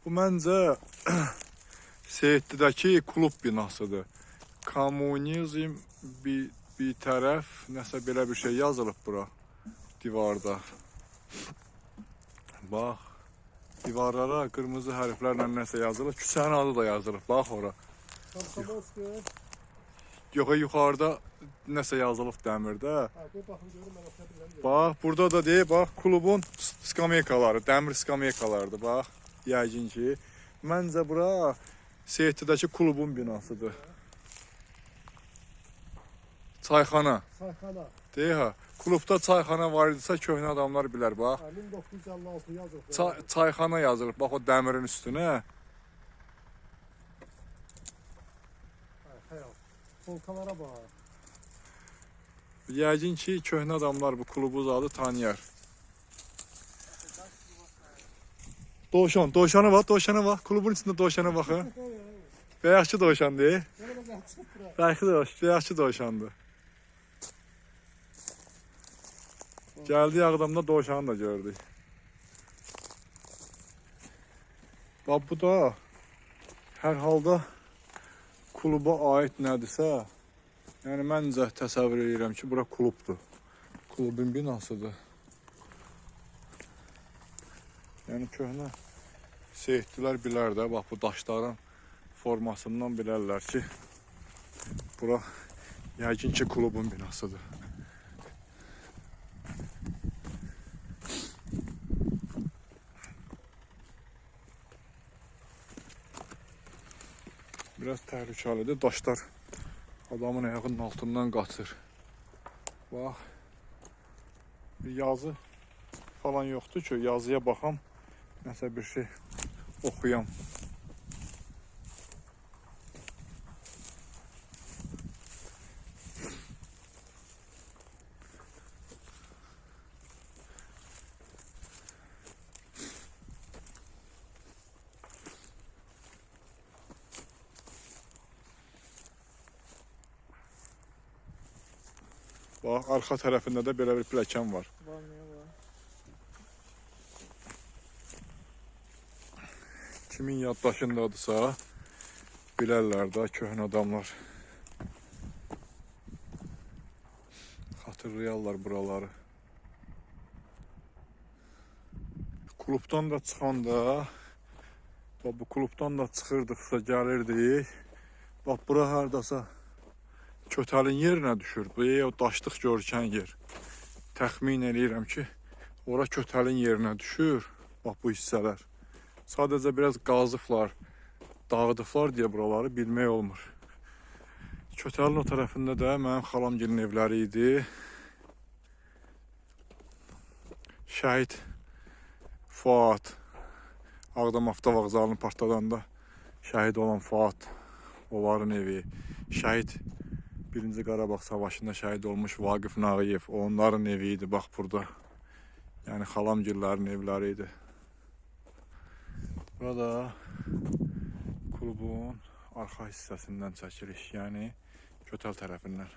Bu məncə Seyidlidəki klub binasıdır. Kommunizm bir tərəf, nəsə belə bir şey yazılıb bura divarda. Bax, divarlara qırmızı hərflərlə nəsə yazılıb. Küçənin adı da yazılıb, bax ora. Yox, yuxarıda nəsə yazılıb dəmirdə. Bax, burada da deyir, bax, klubun skameykaları, dəmir skameykalarıdır, bax. Yəqin ki, məncə bura Seyidlidəki klubun binasıdır. Çayxana. Çayxana. Deyir ha, klubda çayxana var idisə köhnə adamlar bilər, bax. 1956 yazılıb. Çayxana yazılıb, bax o dəmirin üstünə. Polkalara bax. Yəqin ki, köhnə adamlar bu klubu zadı tanıyar. Dovşana bax, klubun içində dovşana baxın. Bəyəkçi dovşan deyil. Bəyəkçi dovşandır. Gəldik Ağdamda dovşanı da gördük. Bax, bu da hər halda kluba aid nədirsə, yəni məncə təsəvvür edirəm ki, bura klubdur. Klubun binasıdır. Yəni köhnə Seyidlilər bilər də, bax bu daşların formasından bilərlər ki, bura yəqin ki, klubun binasıdır. Biraz təhlükəlidir, daşlar adamın ayağının altından qaçır. Bax, bir yazı falan yoxdur ki, yazıya baxam, nəsə bir şey oxuyam. Bax, arxa tərəfində də belə bir pilləkən var. Kimin yaddaşındadırsa, bilərlər də köhnə adamlar. Xatırlayarlar buraları. Klubdan da çıxanda, bu klubdan da çıxırdıqsa gəlirdik. Bax, bura haradasa Kötəlin yerinə düşür. Bu o daşlıq görkən yer. Təxmin eləyirəm ki, ora Kötəlin yerinə düşür. Bax, bu hissələr. Sadəcə biraz qazıblar, dağıdıblar deyə buraları bilmək olmur. Kötəlin o tərəfində də mənim xalamgilin evləri idi. Şəhid Fuad, Ağdam avtovağzalını partladanda şəhid olan Fuad, onların evi. Şəhid Birinci Qarabağ Savaşında şəhid olmuş Vaqif Nağıyev, onların evi idi, bax burada. Yəni xalamgillərin evləri idi. Burada klubun arxa hissəsindən çəkirik, yəni Kötəl tərəfindən.